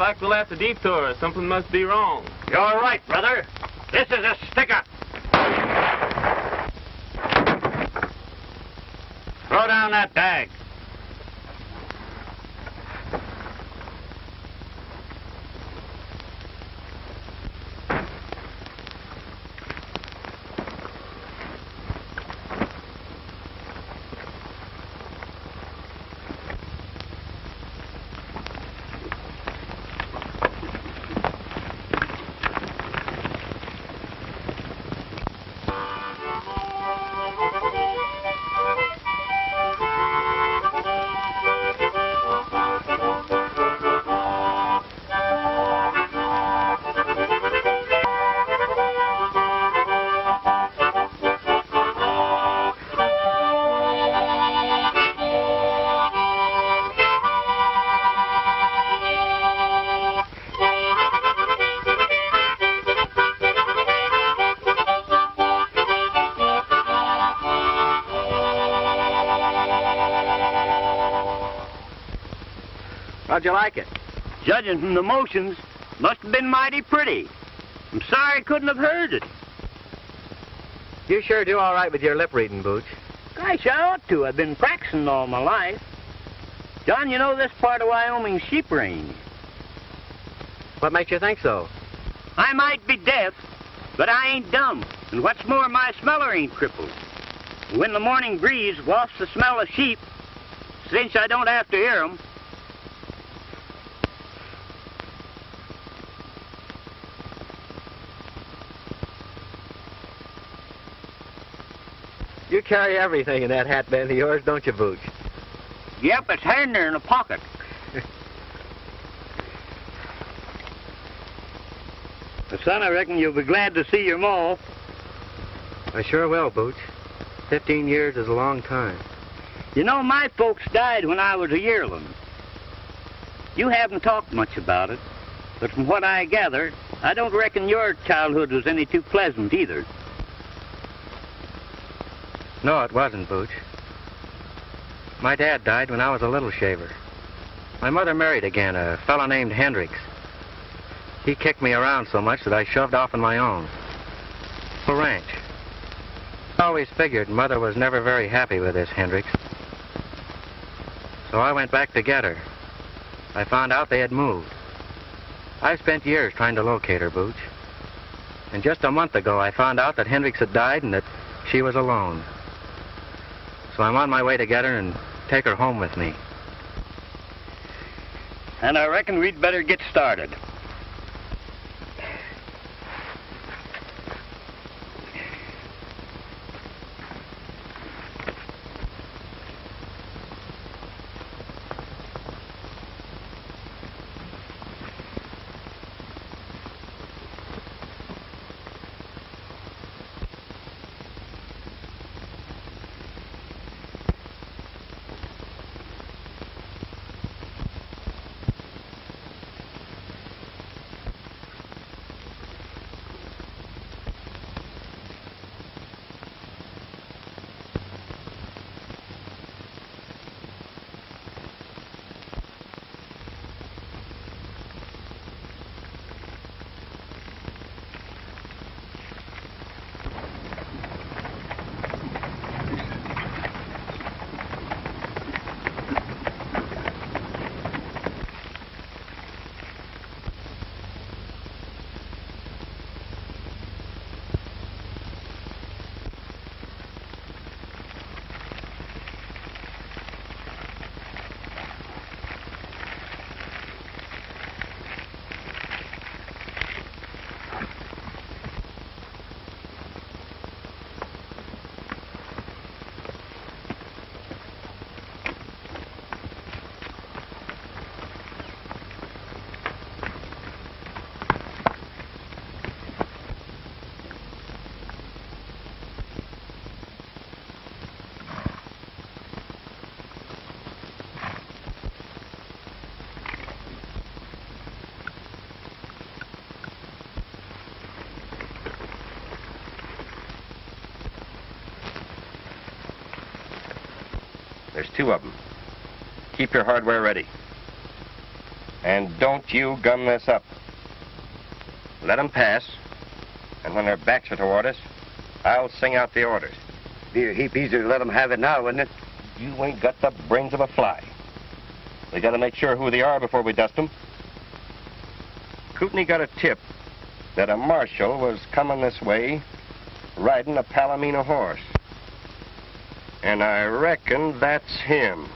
like we'll have to detour. Something must be wrong. You're right, brother. This is a stick-up. Throw down that bag. How'd you like it? Judging from the motions, must have been mighty pretty. I'm sorry I couldn't have heard it. You sure do all right with your lip reading, Bootch. Gosh, I ought to. I've been practicing all my life. John, you know this part of Wyoming's sheep range. What makes you think so? I might be deaf, but I ain't dumb. And what's more, my smeller ain't crippled. When the morning breeze wafts the smell of sheep, since I don't have to hear 'em, you carry everything in that hat band of yours, don't you, Bootch? yep, it's handy in a pocket. Son, I reckon you'll be glad to see your ma. I sure will, Bootch. 15 years is a long time. You know, my folks died when I was a yearling. You haven't talked much about it, but from what I gather, I don't reckon your childhood was any too pleasant either. No, it wasn't, Bootch. My dad died when I was a little shaver. My mother married again, a fellow named Hendricks. He kicked me around so much that I shoved off on my own. A ranch. I always figured Mother was never very happy with this Hendricks. So I went back to get her. I found out they had moved. I've spent years trying to locate her, Bootch. And just a month ago, I found out that Hendricks had died and that she was alone. So I'm on my way to get her and take her home with me. And I reckon we'd better get started. There's two of them. Keep your hardware ready. And don't you gum this up. Let 'em pass, and when their backs are toward us, I'll sing out the orders. Be a heap easier to let 'em have it now, wouldn't it? You ain't got the brains of a fly. We gotta make sure who they are before we dust 'em. Kootenai got a tip that a marshal was coming this way riding a Palomino horse. And I reckon that's him.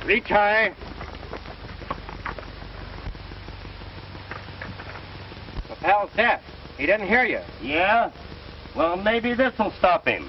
Reach high. The pal's deaf. He didn't hear you. Yeah? Well, maybe this'll stop him.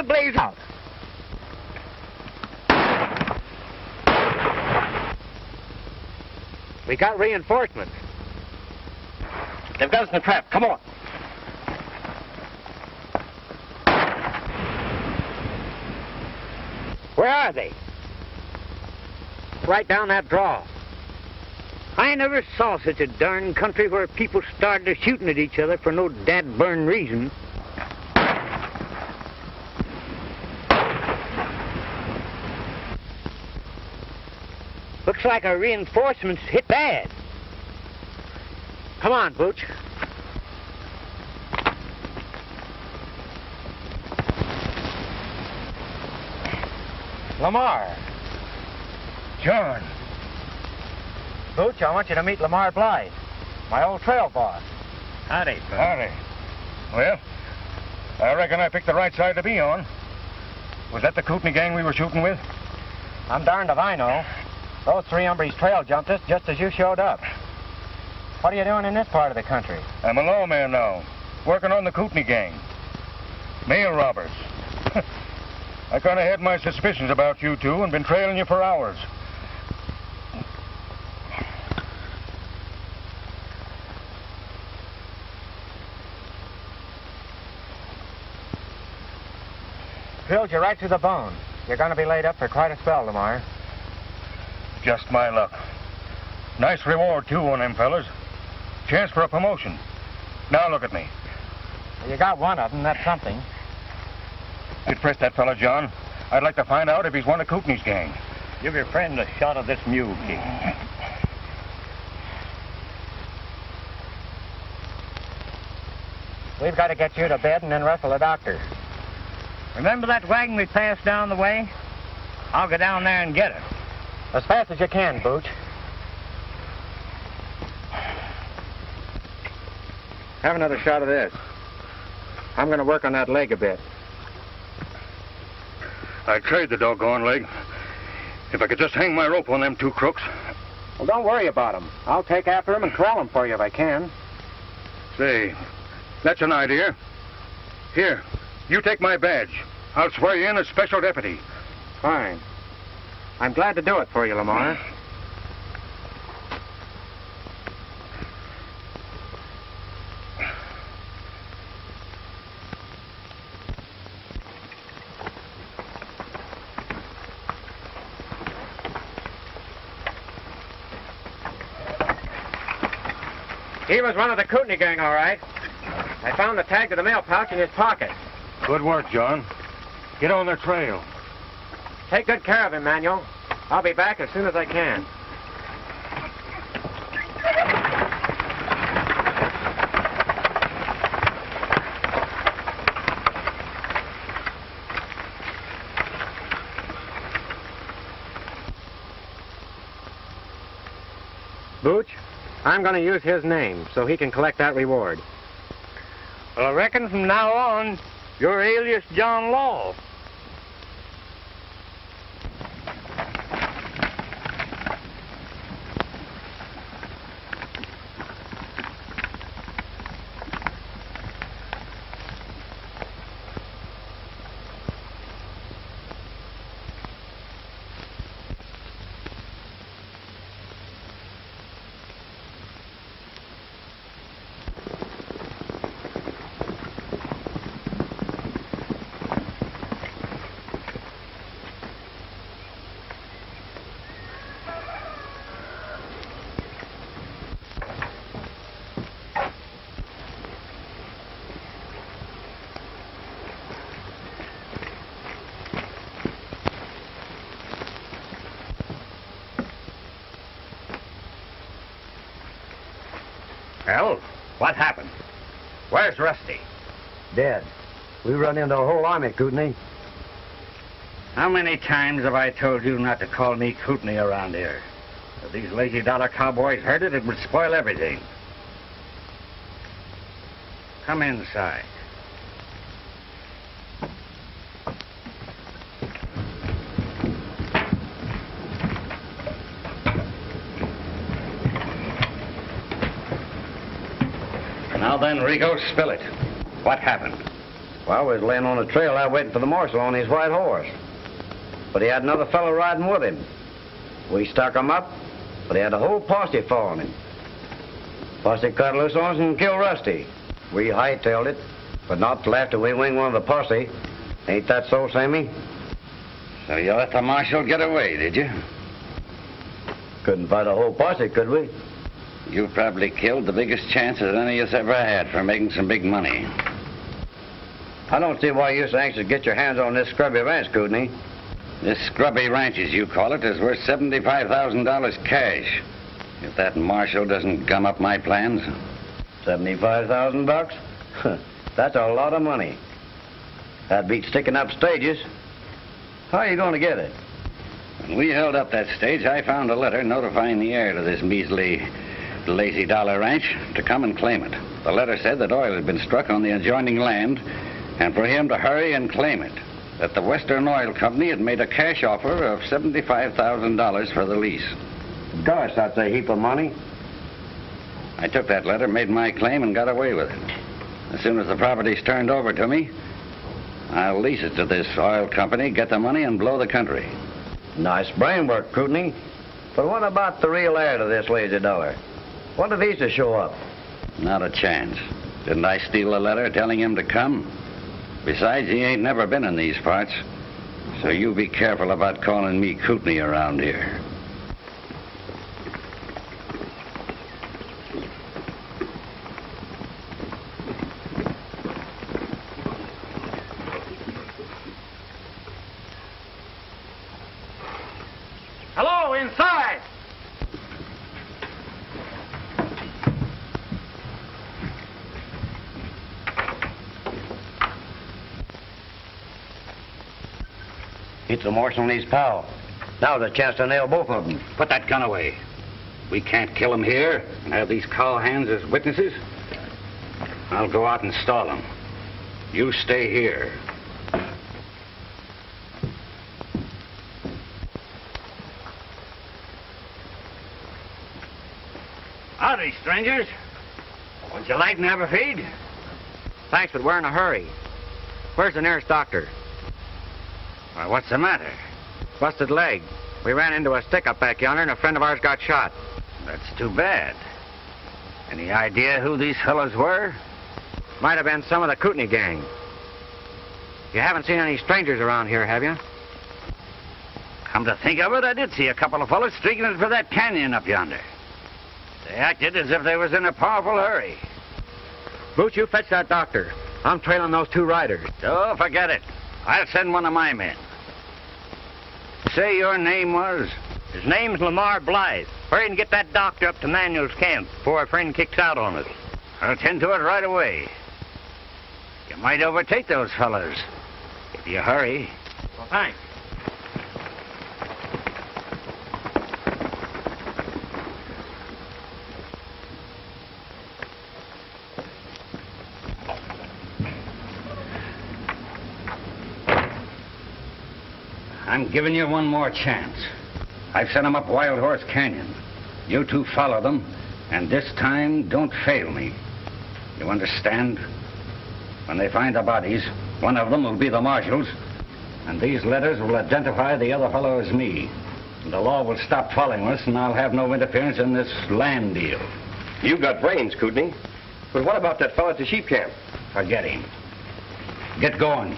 Blaze out. We got reinforcements. They've got us in a trap. Come on. Where are they? Right down that draw. I never saw such a darn country where people started shooting at each other for no dad-burn reason. Looks like our reinforcements hit bad. Come on, Bootch. Lamar. John. Bootch, I want you to meet Lamar Bly, my old trail boss. Howdy, son. Howdy. Well, I reckon I picked the right side to be on. Was that the Kootenai gang we were shooting with? I'm darned if I know. Those three hombres trail jumped us just as you showed up. What are you doing in this part of the country? I'm a lawman now, working on the Kootenai gang. Mail robbers. I kind of had my suspicions about you two and been trailing you for hours. Drilled you right to the bone. You're going to be laid up for quite a spell, Lamar. Just my luck. Nice reward, too, on them fellas. Chance for a promotion. Now look at me. Well, you got one of them. That's something. You'd press that fella, John. I'd like to find out if he's one of Kootenai's gang. Give your friend a shot of this mule, King. We've got to get you to bed and then rustle a doctor. Remember that wagon we passed down the way? I'll go down there and get it. As fast as you can, Bootch. Have another shot of this. I'm going to work on that leg a bit. I'd trade the doggone leg. If I could just hang my rope on them two crooks. Well, don't worry about them. I'll take after them and corral them for you if I can. Say, that's an idea. Here, you take my badge. I'll swear you in as special deputy. Fine. I'm glad to do it for you, Lamar. He was one of the Kootenai gang, all right. I found the tag to the mail pouch in his pocket. Good work, John. Get on their trail. Take good care of him, Manuel. I'll be back as soon as I can. Bootch, I'm going to use his name so he can collect that reward. Well, I reckon from now on, you're Alias John Law. Hell, what happened? Where's Rusty? Dead. We run into a whole army, Kootenai. How many times have I told you not to call me Kootenai around here? If these lazy dollar cowboys heard it, it would spoil everything. Come inside. Now then, Rico, spill it. What happened? Well, we was laying on the trail out waiting for the marshal on his white horse. But he had another fellow riding with him. We stuck him up, but he had a whole posse following him. Posse cut loose on us and killed Rusty. We hightailed it, but not till after we winged one of the posse. Ain't that so, Sammy? So you let the marshal get away, did you? Couldn't fight a whole posse, could we? You probably killed the biggest chance that any of us ever had for making some big money. I don't see why you're so anxious to get your hands on this scrubby ranch, Kootenai. This scrubby ranch, as you call it, is worth $75,000 cash. If that marshal doesn't gum up my plans. $75,000? That's a lot of money. That beats sticking up stages. How are you going to get it? When we held up that stage, I found a letter notifying the heir to this measly, lazy dollar ranch to come and claim it. The letter said that oil had been struck on the adjoining land and for him to hurry and claim it. That the Western Oil Company had made a cash offer of $75,000 for the lease. Gosh, that's a heap of money. I took that letter, made my claim, and got away with it. As soon as the property's turned over to me, I'll lease it to this oil company, get the money, and blow the country. Nice brain work, Kootenai. But what about the real heir to this lazy dollar? What if he's to show up? Not a chance. Didn't I steal a letter telling him to come? Besides, he ain't never been in these parts. So you be careful about calling me Kootenai around here. Hello, inside! It's the marshal and his pal. Now's a chance to nail both of them. Put that gun away. We can't kill him here and have these cowhands as witnesses. I'll go out and stall him. You stay here. Howdy, strangers. Would you like to have a feed? Thanks, but we're in a hurry. Where's the nearest doctor? Why, what's the matter? Busted leg. We ran into a stick up back yonder and a friend of ours got shot. That's too bad. Any idea who these fellows were? Might have been some of the Kootenai gang. You haven't seen any strangers around here, have you? Come to think of it, I did see a couple of fellows streaking it for that canyon up yonder. They acted as if they was in a powerful hurry. Bootch, you fetch that doctor. I'm trailing those two riders. Oh, forget it. I'll send one of my men. Say your name was? His name's Lamar Bly. Hurry and get that doctor up to Manuel's camp before our friend kicks out on us. I'll tend to it right away. You might overtake those fellows if you hurry. Well, thanks. I'm giving you one more chance. I've sent them up Wild Horse Canyon. You two follow them, and this time don't fail me. You understand? When they find the bodies, one of them will be the marshal's, and these letters will identify the other fellow as me. And the law will stop following us, and I'll have no interference in this land deal. You've got brains, Kootenai. But what about that fellow at the sheep camp? Forget him. Get going.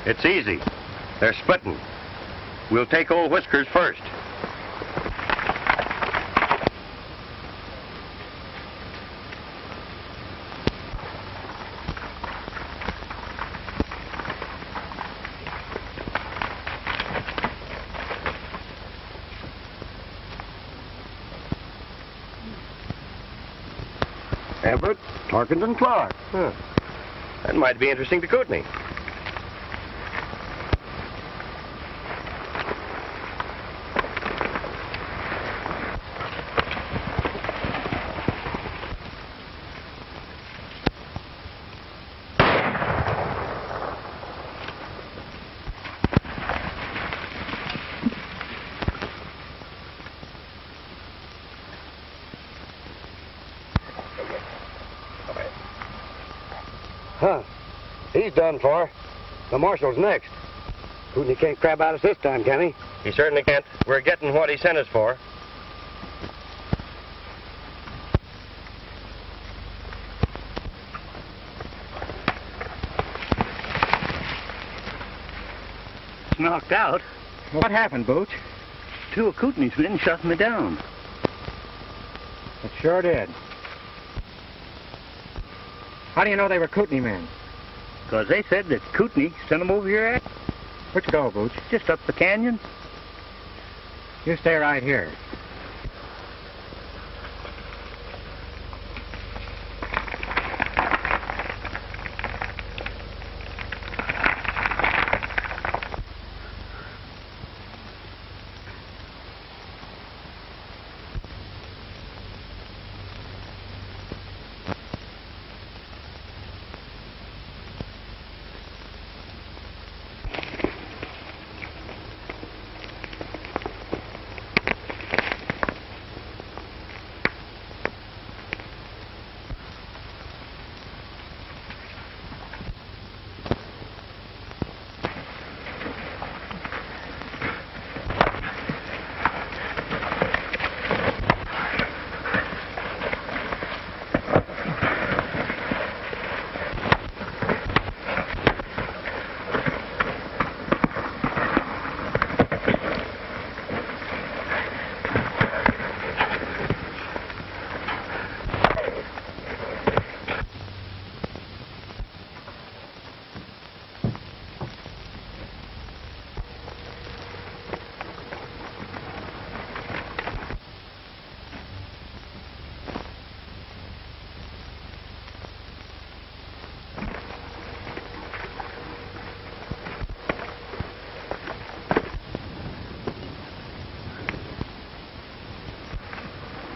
It's easy. They're splitting. We'll take old Whiskers first. Everett, Tarkins, and Clark. Huh. That might be interesting to Kootenai. Huh. He's done for. The marshal's next. Kootenai can't crab out us this time, can he? He certainly can't. We're getting what he sent us for. Knocked out. What happened, Bootch? Two of Kootenai's men shot me down. It sure did. How do you know they were Kootenai men? Because they said that Kootenai sent them over your ass. Where'd you go, Bootch? Just up the canyon. You stay right here.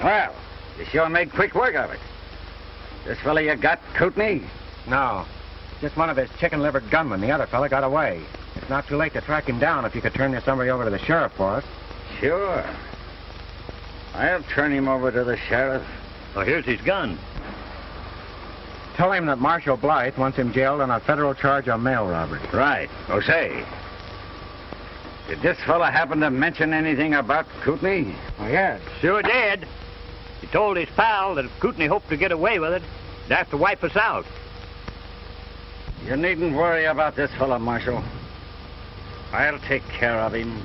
Well, you sure made quick work of it. This fella you got, Kootenai? No. Just one of his chicken-livered gunmen. The other fella got away. It's not too late to track him down if you could turn this somebody over to the sheriff for us. Sure. I'll turn him over to the sheriff. Oh, here's his gun. Tell him that Marshal Blythe wants him jailed on a federal charge of mail robbery. Right. Oh, say. Did this fella happen to mention anything about Kootenai? Oh, yes. Sure did. He told his pal that if Kootenai hoped to get away with it, he'd have to wipe us out. You needn't worry about this fella, Marshal. I'll take care of him.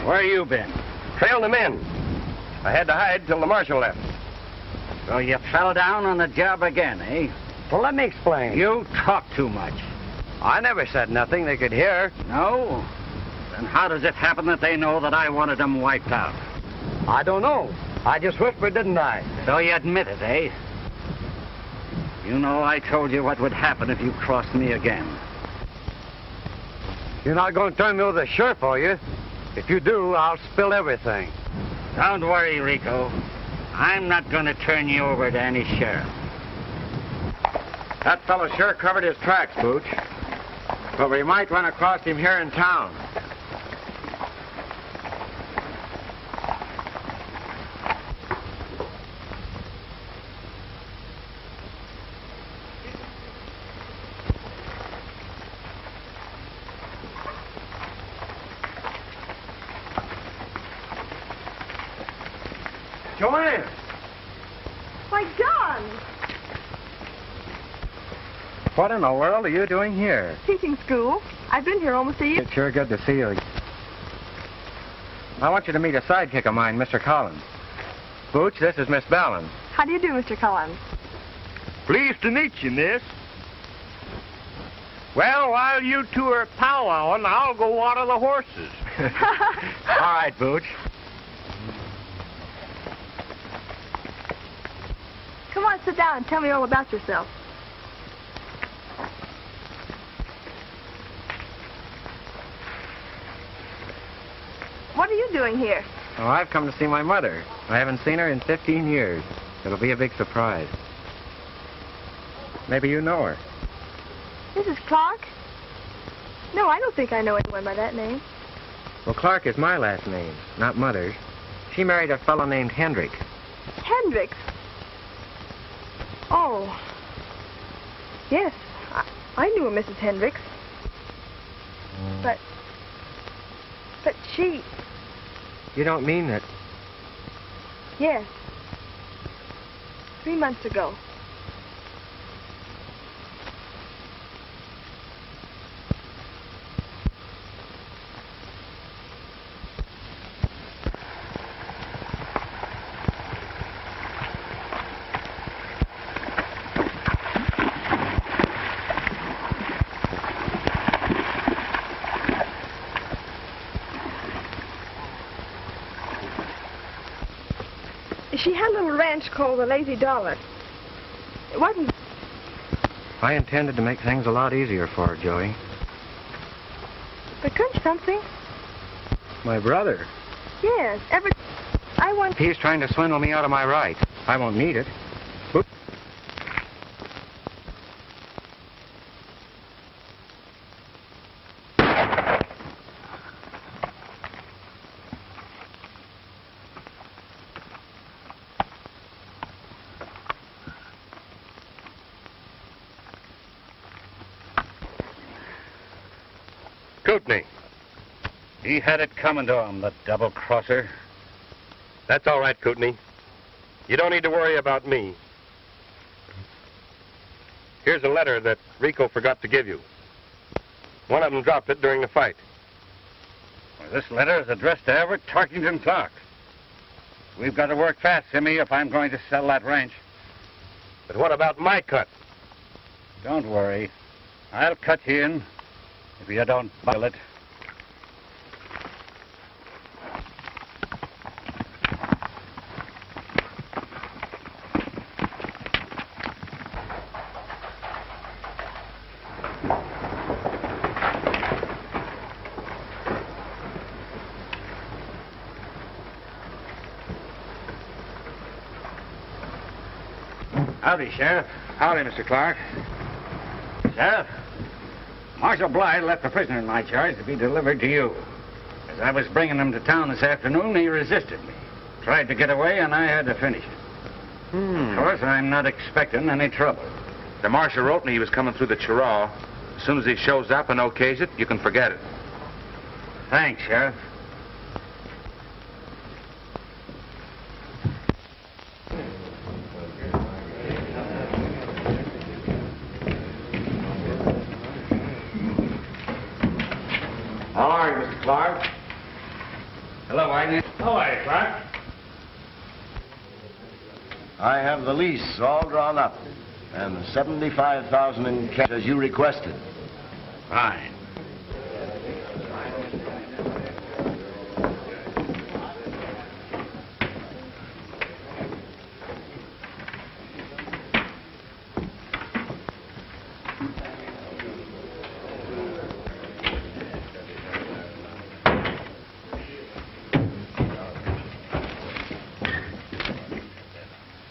Where you been? Trailed them in. I had to hide till the marshal left. So you fell down on the job again, eh? Well, let me explain. You talk too much. I never said nothing they could hear. No? Then how does it happen that they know that I wanted them wiped out? I don't know. I just whispered, didn't I? So you admit it, eh? You know I told you what would happen if you crossed me again. You're not going to turn me over to the sheriff, are you? If you do, I'll spill everything. Don't worry, Rico. I'm not going to turn you over to any sheriff. That fellow sure covered his tracks, Bootch. But we might run across him here in town. Joanne! Why, Don! What in the world are you doing here? Teaching school. I've been here almost a year. It's sure good to see you. I want you to meet a sidekick of mine, Mr. Collins. Bootch, this is Miss Ballin. How do you do, Mr. Collins? Pleased to meet you, miss. Well, while you two are powwowing, I'll go water the horses. All right, Bootch. Come on, sit down and tell me all about yourself. What are you doing here? Oh, I've come to see my mother. I haven't seen her in 15 years. It'll be a big surprise. Maybe you know her. Mrs. Clark? No, I don't think I know anyone by that name. Well, Clark is my last name, not Mother's. She married a fellow named Hendricks. Hendricks? Oh. Yes, I knew a Mrs. Hendricks. But she... You don't mean that... Yes. 3 months ago. She had a little ranch called the Lazy Dollar. It wasn't... I intended to make things a lot easier for her, Joey. But couldn't something? My brother. Yes, I want... He's trying to swindle me out of my rights. I won't need it. Oop. Kootenai. He had it coming to him, the double-crosser. That's all right, Kootenai. You don't need to worry about me. Here's a letter that Rico forgot to give you. One of them dropped it during the fight. Well, this letter is addressed to Everett Tarkington Clark. We've got to work fast, Simmy, if I'm going to sell that ranch. But what about my cut? Don't worry. I'll cut you in if you don't buckle it. Howdy, Sheriff. Howdy, Mr. Clark. Sheriff, Marshal Bly left the prisoner in my charge to be delivered to you. As I was bringing him to town this afternoon, he resisted me. Tried to get away, and I had to finish it. Of course, I'm not expecting any trouble. The marshal wrote me he was coming through the Chirraw. As soon as he shows up and okays it, you can forget it. Thanks, Sheriff. How are you, Mr. Clark? Hello, Agnes. How are you, Clark? I have the lease all drawn up, and the $75,000 in cash as you requested. Fine.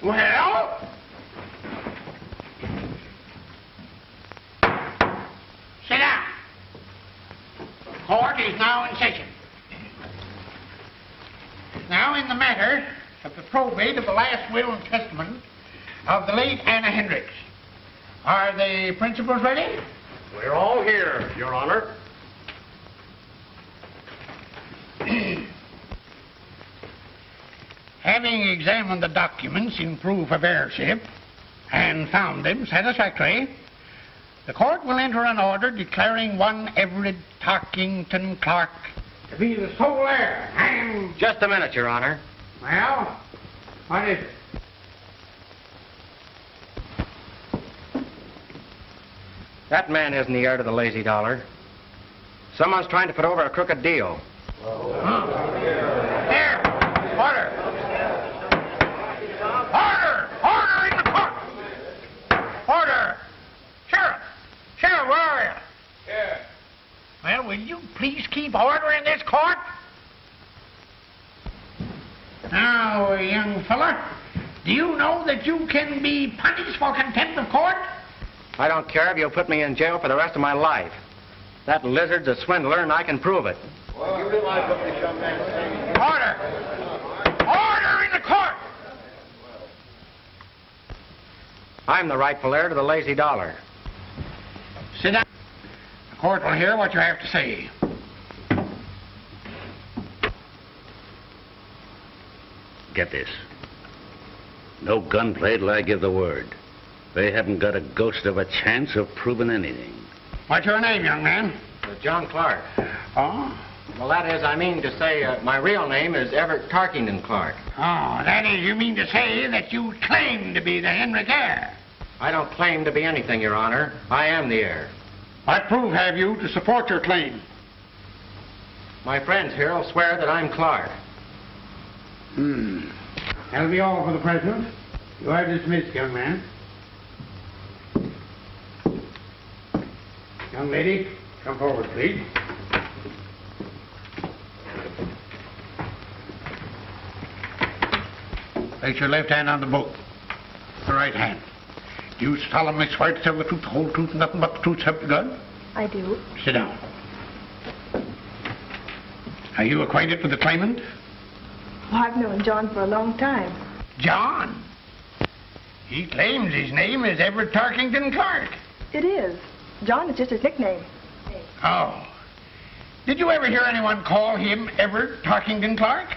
Well? court is now in session. Now, in the matter of the probate of the last will and testament of the late Anna Hendricks, are the principals ready? We're all here, Your Honor. Having examined the documents in proof of heirship and found them satisfactory, the court will enter an order declaring one Everett Tarkington Clark to be the sole heir and... Just a minute, Your Honor. Well, what is it? That man isn't the heir to the lazy dollar. Someone's trying to put over a crooked deal. There! Order! Order! Order in the court! Order! Sheriff! Sheriff, where are you? Here. Well, will you please keep order in this court? Now, young fella, do you know that you can be punished for contempt of court? I don't care if you'll put me in jail for the rest of my life. That lizard's a swindler, and I can prove it. Well, you realize what this young man's saying? Order! Order in the court! I'm the rightful heir to the lazy dollar. Sit down. The court will hear what you have to say. Get this. No gunplay till I give the word. They haven't got a ghost of a chance of proving anything. What's your name, young man? John Clark. Oh? Well, that is, I mean to say, my real name is Everett Tarkington Clark. Oh, that is, you mean to say that you claim to be the Henrik heir? I don't claim to be anything, Your Honor. I am the heir. What proof have you to support your claim? My friends here will swear that I'm Clark. That'll be all for the present. You are dismissed, young man. Young lady, come forward, please. Place your left hand on the book. The right hand. Do you solemnly swear to tell the truth, the whole truth, and nothing but the truth, help you God? I do. Sit down. Are you acquainted with the claimant? Well, I've known John for a long time. John? He claims his name is Everett Tarkington Clark. It is. John is just his nickname. Oh. Did you ever hear anyone call him Everett Tarkington Clark?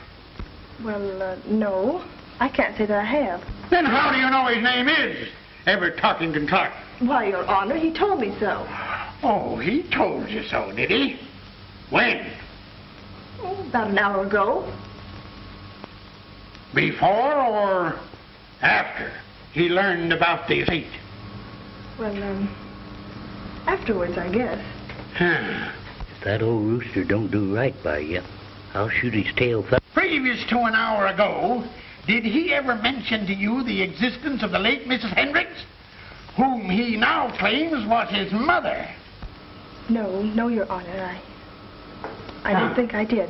Well, no. I can't say that I have. Then how do you know his name is Everett Tarkington Clark? Why, Your Honor, he told me so. Oh, he told you so, did he? When? Oh, about an hour ago. Before or after he learned about the estate? Well, afterwards, I guess. If that old rooster don't do right by you, I'll shoot his tail. Previous to an hour ago, did he ever mention to you the existence of the late Mrs. Hendricks, whom he now claims was his mother? No, Your Honor, I don't think I did.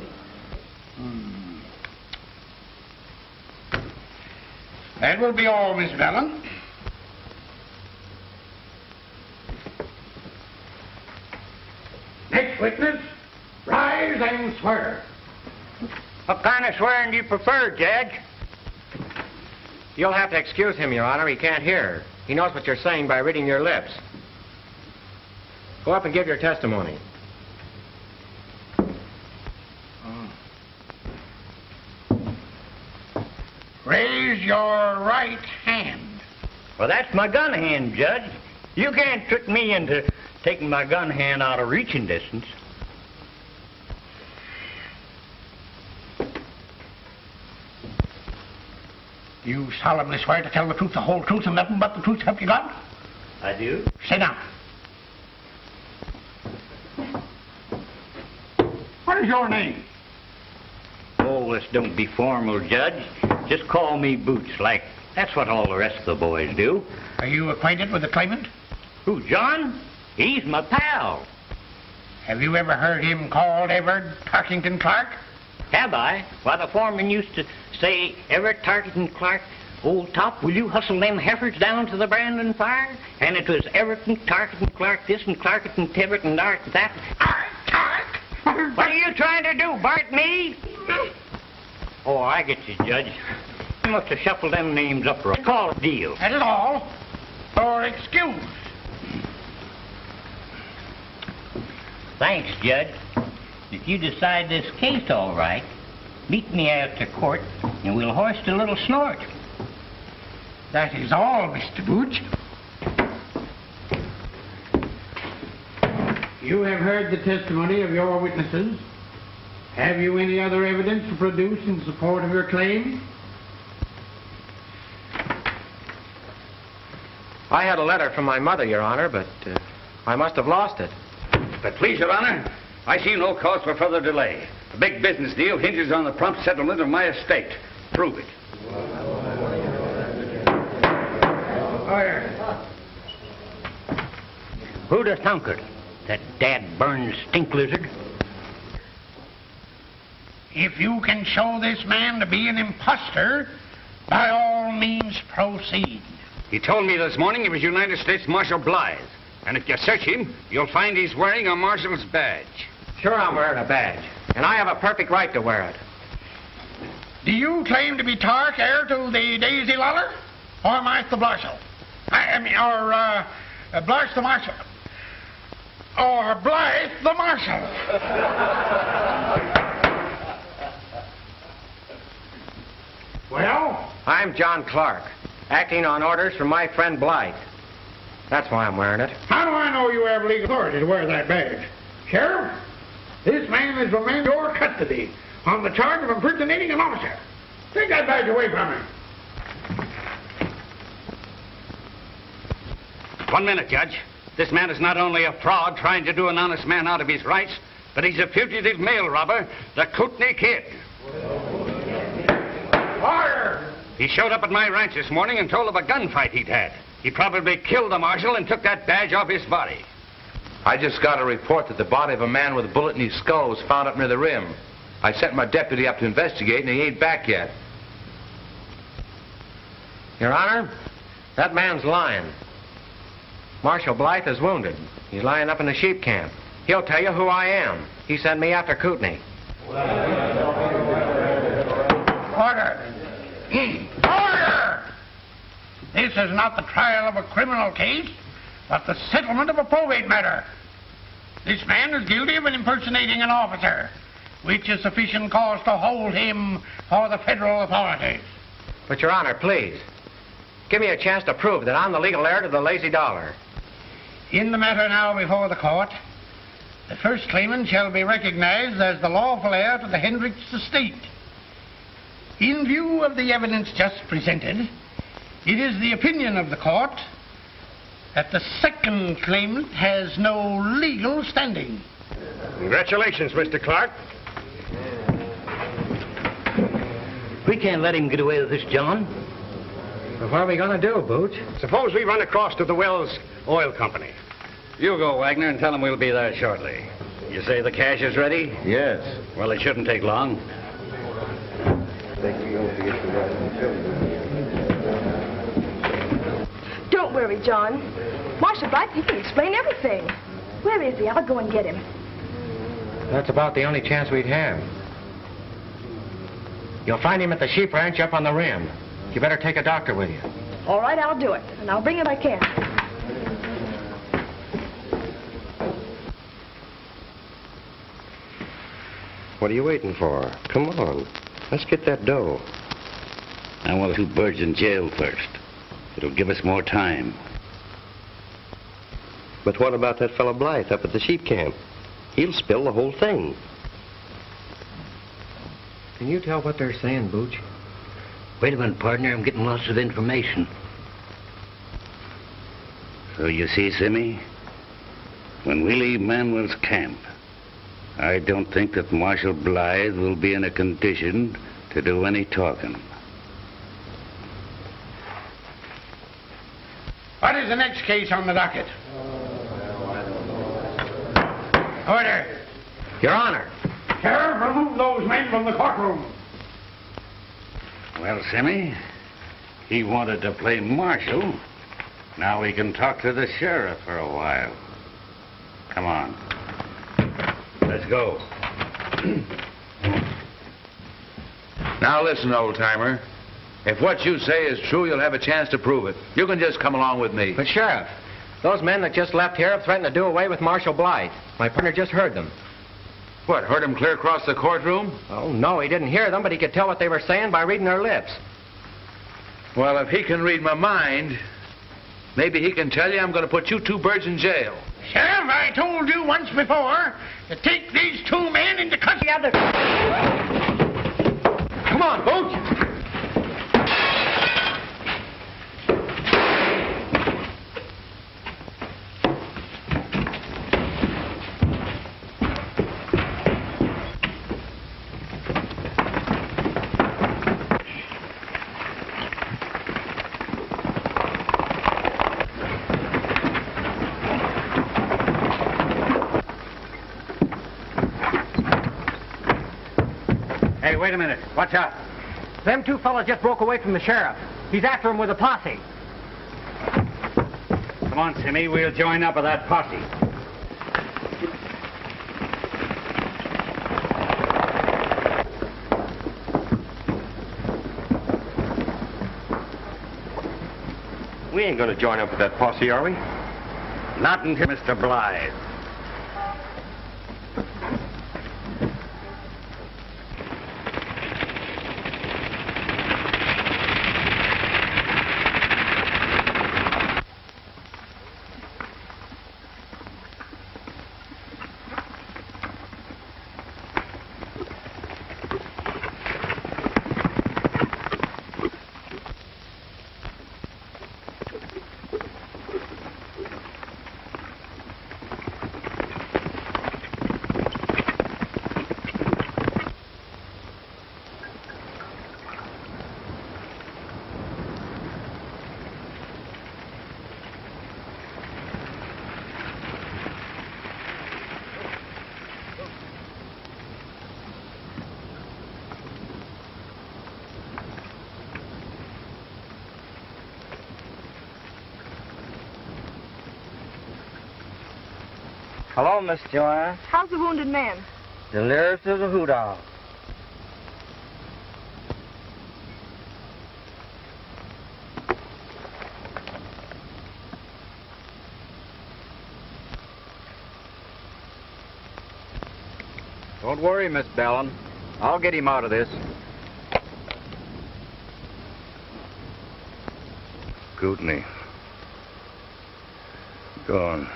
That will be all, Miss Vellon. Next witness, rise and swear. What kind of swearing do you prefer, Judge? You'll have to excuse him, Your Honor. He can't hear. He knows what you're saying by reading your lips. Go up and give your testimony. Raise your right hand. Well, that's my gun hand, Judge. You can't trick me into taking my gun hand out of reaching distance. You solemnly swear to tell the truth, the whole truth, and nothing but the truth, help you God? I do. Sit down. What is your name? Oh, this don't be formal, Judge. Just call me Bootch, like that's what all the rest of the boys do. Are you acquainted with the claimant? Who, John? He's my pal. Have you ever heard him called Everett Tarkington Clark? Have I? Why, the foreman used to say, Everett Tarkington Clark, old top, will you hustle them heifers down to the branding fire? And it was Everett and Tarkington Clark this and Clark and Tibbet and Dark that. Clark! What are you trying to do, Bart, me? Oh, I get you, Judge. You must have shuffled them names up right. Call a deal. That is all. Or excuse. Thanks, Judge. If you decide this case all right, meet me after court, and we'll hoist a little snort. That is all, Mr. Bootch. You have heard the testimony of your witnesses. Have you any other evidence to produce in support of your claim? I had a letter from my mother, Your Honor, but I must have lost it. But please, Your Honor, I see no cause for further delay. A big business deal hinges on the prompt settlement of my estate. Prove it. Who'd have thunk it? That dad-burned stink lizard? If you can show this man to be an imposter, by all means proceed. He told me this morning he was United States Marshal Bly. And if you search him, you'll find he's wearing a marshal's badge. Sure, I'm wearing a badge. And I have a perfect right to wear it. Do you claim to be Tark, heir to the Daisy Luller? Or Martha Blarshall? Blarsh the Marshal. Or Blythe the Marshal. Well? I'm John Clark, acting on orders from my friend Blythe. That's why I'm wearing it. How do I know you have legal authority to wear that badge? Sheriff, this man is remained in your custody on the charge of impersonating an officer. Take that badge away from him. 1 minute, Judge. This man is not only a fraud trying to do an honest man out of his rights, but he's a fugitive mail robber, the Kootenai Kid. Order! He showed up at my ranch this morning and told of a gunfight he'd had. He probably killed the marshal and took that badge off his body. I just got a report that the body of a man with a bullet in his skull was found up near the rim. I sent my deputy up to investigate, and he ain't back yet. Your Honor, that man's lying. Marshal Blythe is wounded. He's lying up in the sheep camp. He'll tell you who I am. He sent me after Kootenai. Order! Order! This is not the trial of a criminal case, but the settlement of a probate matter. This man is guilty of impersonating an officer, which is sufficient cause to hold him for the federal authorities. But, Your Honor, please, give me a chance to prove that I'm the legal heir to the lazy dollar. In the matter now before the court, the first claimant shall be recognized as the lawful heir to the Hendricks estate. In view of the evidence just presented, it is the opinion of the court that the second claimant has no legal standing. Congratulations, Mr. Clark. We can't let him get away with this, John. But what are we going to do, Bootch? Suppose we run across to the Wells Oil Company. You go, Wagner, and tell him we'll be there shortly. You say the cash is ready? Yes. Well, it shouldn't take long. Don't worry, John. Marshal Blythe, he can explain everything. Where is he? I'll go and get him. That's about the only chance we'd have. You'll find him at the sheep ranch up on the rim. You better take a doctor with you. All right, I'll do it. And I'll bring it if I can. What are you waiting for? Come on. Let's get that dough. I want 2 birds in jail first. It'll give us more time. But what about that fellow Blythe up at the sheep camp? He'll spill the whole thing. Can you tell what they're saying, Bootch? Wait a minute, partner. I'm getting lots of information. So you see, Simmy, when we leave Manuel's camp, I don't think that Marshal Blythe will be in a condition to do any talking. What is the next case on the docket? Order. Your Honor. Sheriff, remove those men from the courtroom. Well, Simmy, he wanted to play marshal. Now we can talk to the sheriff for a while. Come on. Let's go. Now listen, old-timer. If what you say is true, you'll have a chance to prove it. You can just come along with me. But, Sheriff, those men that just left here have threatened to do away with Marshal Bly. My partner just heard them. What, heard him clear across the courtroom? Oh, no, he didn't hear them, but he could tell what they were saying by reading their lips. Well, if he can read my mind, maybe he can tell you I'm going to put you two birds in jail. Sheriff, I told you once before to take these two men into custody. Come on, Bootch. Hey, wait a minute. Watch out. Them two fellas just broke away from the sheriff. He's after them with a posse. Come on, Timmy. We'll join up with that posse. We ain't gonna join up with that posse, are we? Not until Mr. Bly. Hello, Miss Joanne. How's the wounded man? Delirious as a hoot owl. Don't worry, Miss Bellin. I'll get him out of this. Kootenai. Gone.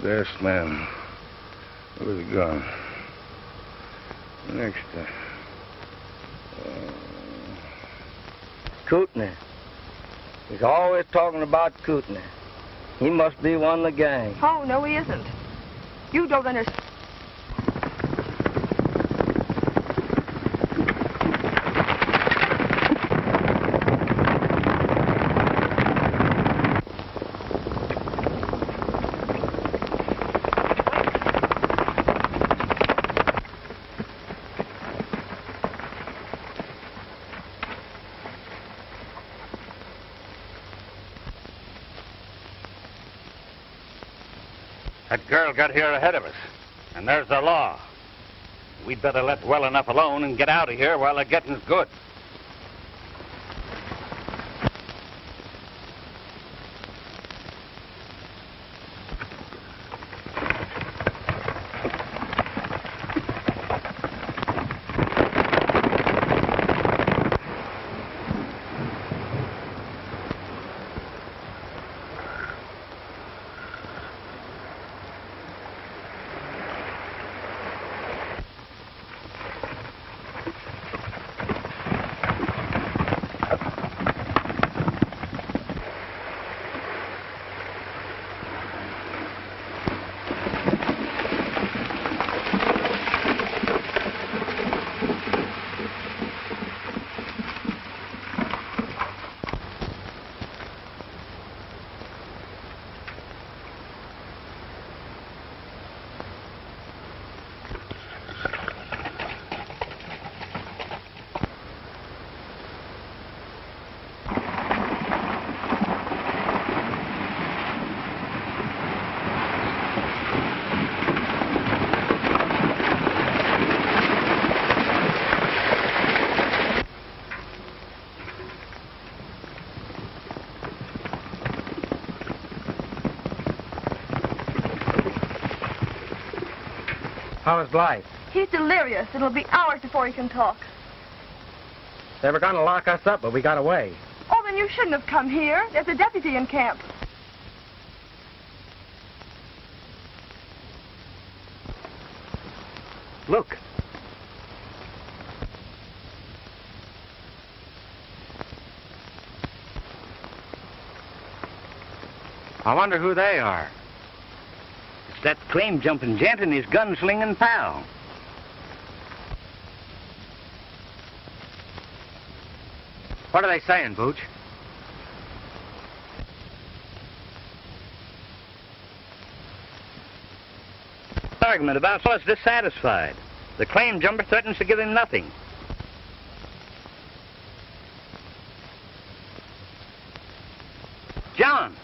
This man with a gun. Next Kootenai. He's always talking about Kootenai. He must be one of the gang. Oh, no, he isn't. You don't understand. That girl got here ahead of us, and there's the law. We'd better let well enough alone and get out of here while the getting's good. How is Bly? He's delirious. It'll be hours before he can talk. They were going to lock us up, but we got away. Oh, then you shouldn't have come here. There's a deputy in camp. Look. I wonder who they are. It's that claim-jumping gent and his gunslinging pal. What are they saying, Bootch? Argument about fellas dissatisfied. The claim jumper threatens to give him nothing. John,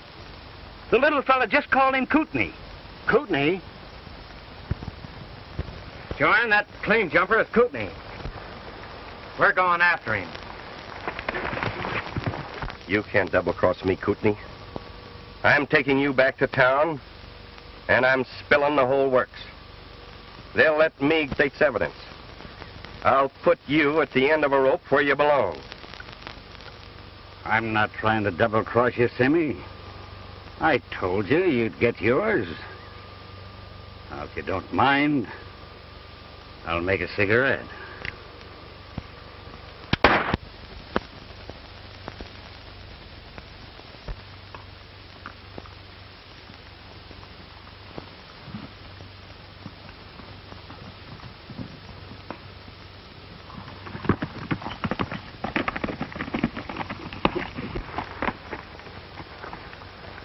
the little fella just called him Kootenai. Kootenai? Joanne, that claim jumper is Kootenai. We're going after him. You can't double-cross me, Kootenai. I'm taking you back to town, and I'm spilling the whole works. They'll let me state's evidence. I'll put you at the end of a rope where you belong. I'm not trying to double-cross you, Simmy. I told you you'd get yours. Now, if you don't mind, I'll make a cigarette.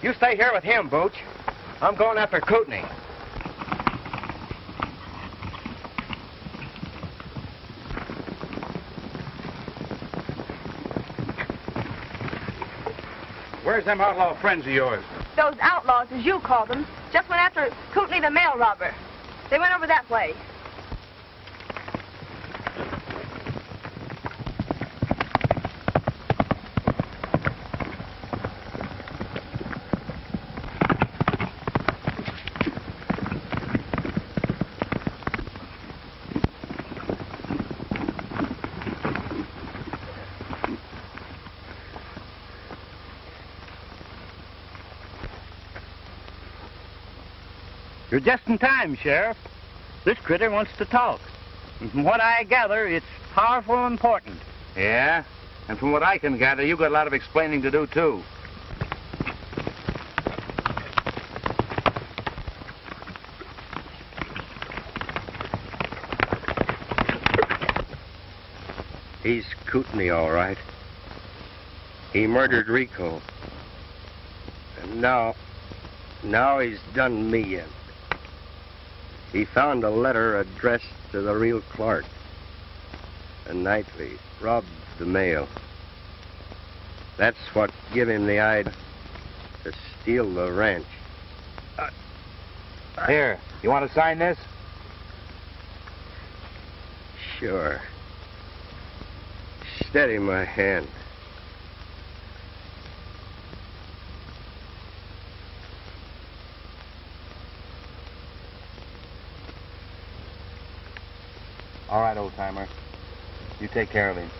You stay here with him, Bootch. I'm going after Kootenai. Where's them outlaw friends of yours? Those outlaws, as you call them, just went after Kootenai the mail robber. They went over that way. You're just in time, Sheriff. This critter wants to talk. And from what I gather, it's powerful important. Yeah? And from what I can gather, you got a lot of explaining to do, too. He's Kootenai, all right. He murdered Rico. And now he's done me in. He found a letter addressed to the real Clark. And nightly robbed the mail. That's what give him the idea to steal the ranch. Here, you want to sign this? Sure. Steady my hand. All right, old-timer. You take care of him.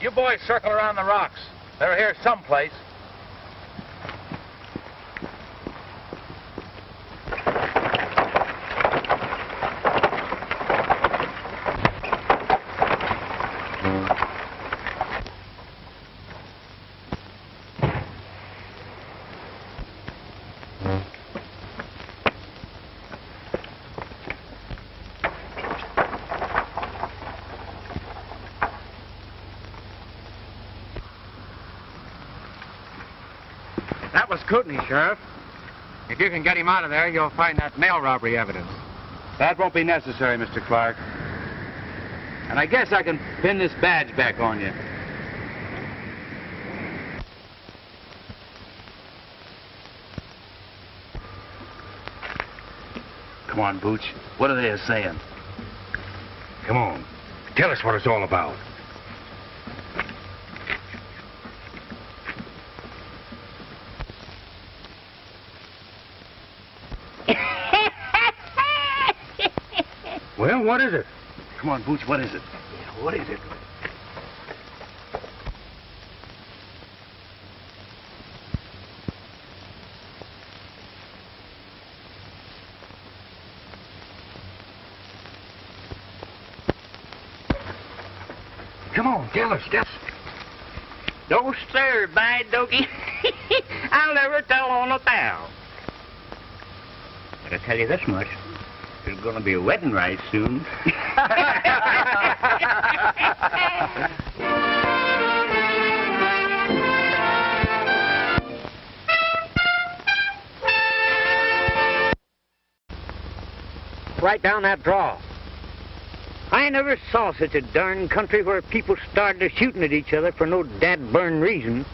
You boys circle around the rocks. They're here someplace. That was Kootenai, Sheriff. If you can get him out of there, you'll find that mail robbery evidence. That won't be necessary, Mr. Clark. And I guess I can pin this badge back on you. Come on, Bootch. What are they saying? Come on. Tell us what it's all about. Well, what is it? Come on, Bootch, what is it? Yeah, what is it? Come on, tell us. Don't stir, by doggy. I'll never tell on a pal. But I tell you this much. There's going to be a wedding right soon. Right down that draw. I never saw such a darn country where people started shooting at each other for no dad-burn reason.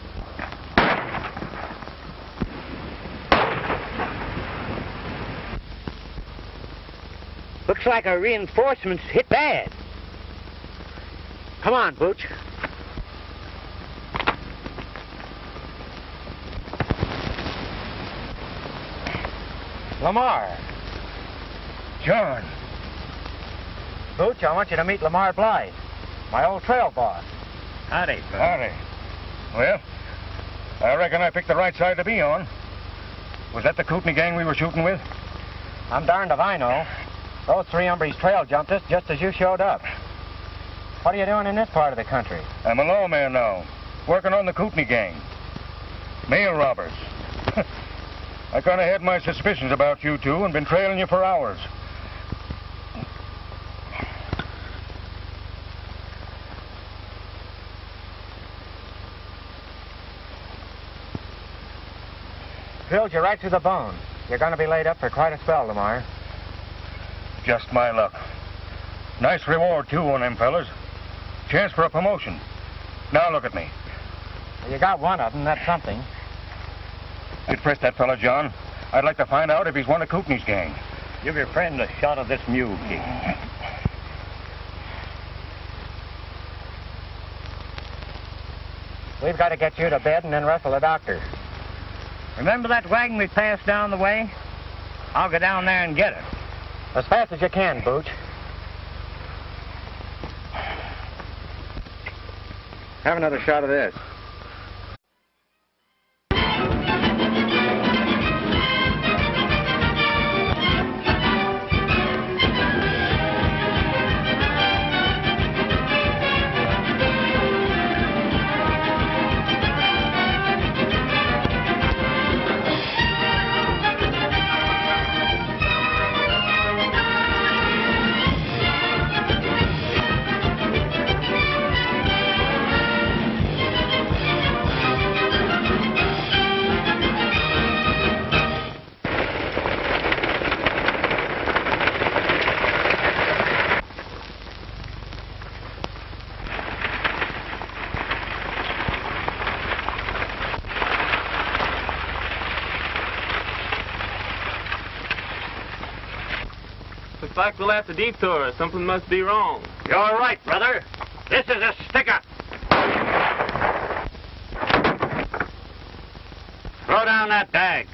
Looks like our reinforcements hit bad. Come on, Bootch. Lamar. John. Bootch, I want you to meet Lamar Bly, my old trail boss. Howdy, Howdy. Well, I reckon I picked the right side to be on. Was that the Kootenai gang we were shooting with? I'm darned if I know. Those three hombres trail jumped us just as you showed up. What are you doing in this part of the country? I'm a lawman now, working on the Kootenai gang. Mail robbers. I kind of had my suspicions about you two and been trailing you for hours. Drilled you right through the bone. You're going to be laid up for quite a spell, Lamar. Just my luck. Nice reward, too, on them fellas. Chance for a promotion. Now look at me. Well, you got one of them. That's something. I'd press that fella, John. I'd like to find out if he's one of Kootenai's gang. Give your friend a shot of this mule, King. We've got to get you to bed and then rustle the doctor. Remember that wagon we passed down the way? I'll go down there and get it. As fast as you can, Bootch. Have another shot of this. Looks like we'll have to detour. Something must be wrong. You're right, brother. This is a stick-up. Throw down that bag.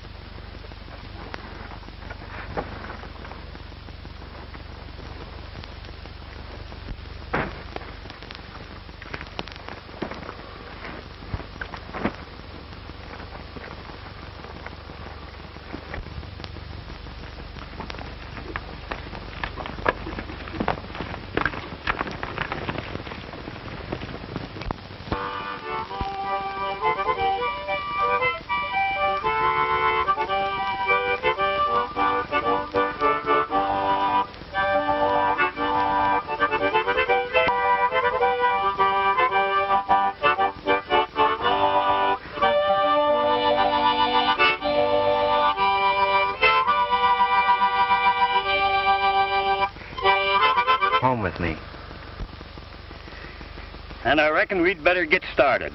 home with me. And I reckon we'd better get started.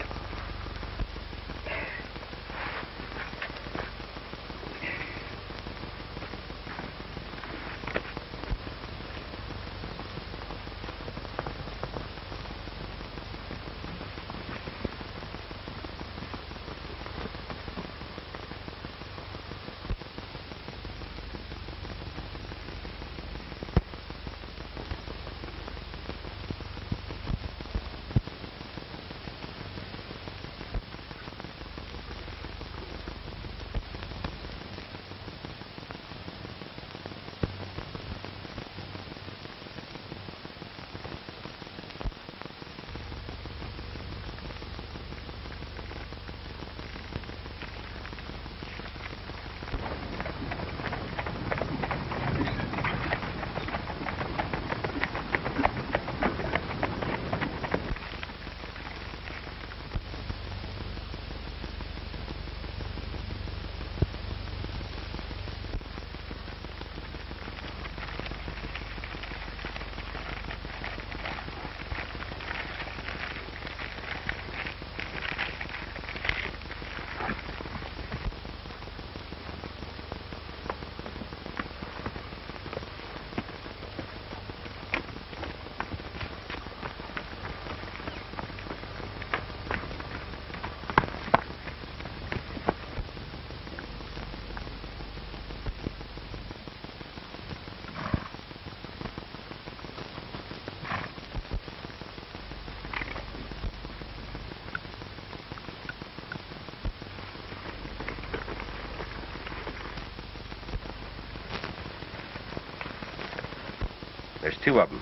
There's 2 of them.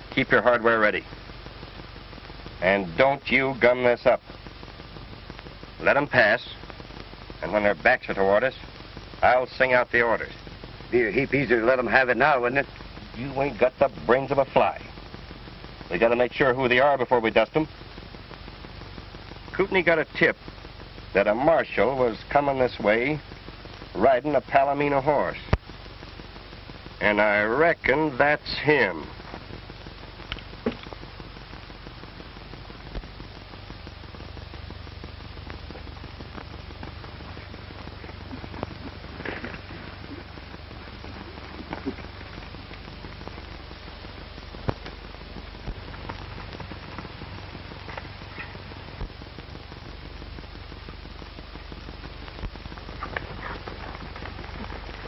Keep your hardware ready. And don't you gum this up. Let them pass, and when their backs are toward us, I'll sing out the orders. Be a heap easier to let them have it now, wouldn't it? You ain't got the brains of a fly. We gotta make sure who they are before we dust them. Kootenai got a tip that a marshal was coming this way riding a Palomino horse. And I reckon that's him.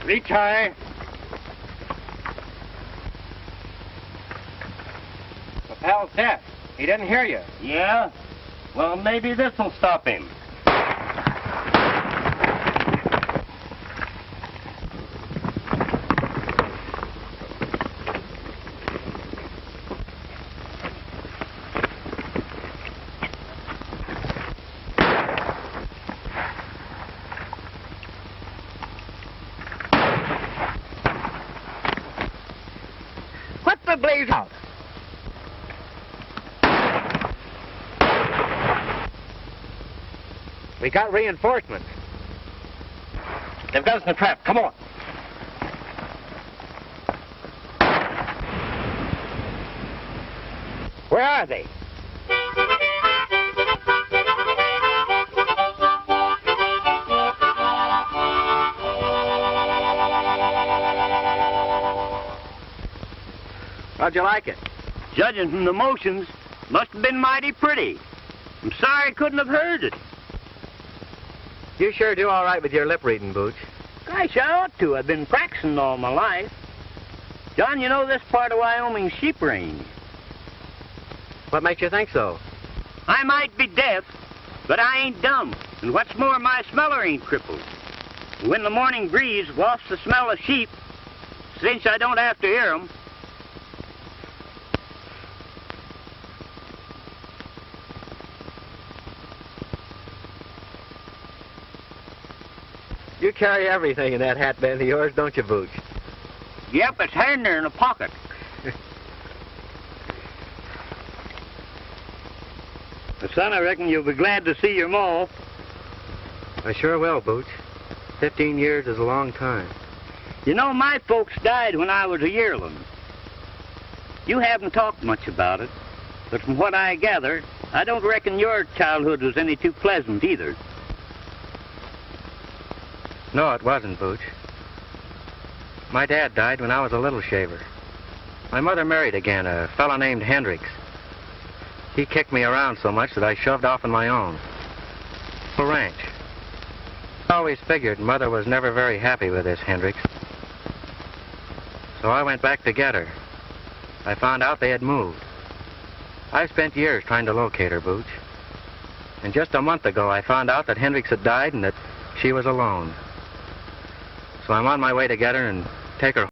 Reach high. The pal's deaf. He didn't hear you. Yeah? Well, maybe this'll stop him. What the blaze out? We got reinforcements. They've got us in a trap. Come on. Where are they? How'd you like it? Judging from the motions, must have been mighty pretty. I'm sorry I couldn't have heard it. You sure do all right with your lip reading, Bootch. Gosh, I ought to. I've been practicing all my life. John, you know this part of Wyoming's sheep range. What makes you think so? I might be deaf, but I ain't dumb. And what's more, my smeller ain't crippled. When the morning breeze wafts the smell of sheep, since I don't have to hear 'em, You carry everything in that hat band of yours, don't you, Bootch? yep, it's handy in a pocket. Son, I reckon you'll be glad to see your ma. I sure will, Bootch. 15 years is a long time. You know, my folks died when I was a yearling. You haven't talked much about it, but from what I gather, I don't reckon your childhood was any too pleasant either. No, it wasn't, Bootch. My dad died when I was a little shaver. My mother married again, a fellow named Hendricks. He kicked me around so much that I shoved off on my own. A ranch. I always figured Mother was never very happy with this Hendricks. So I went back to get her. I found out they had moved. I spent years trying to locate her, Bootch. And just a month ago, I found out that Hendricks had died and that she was alone. So I'm on my way to get her and take her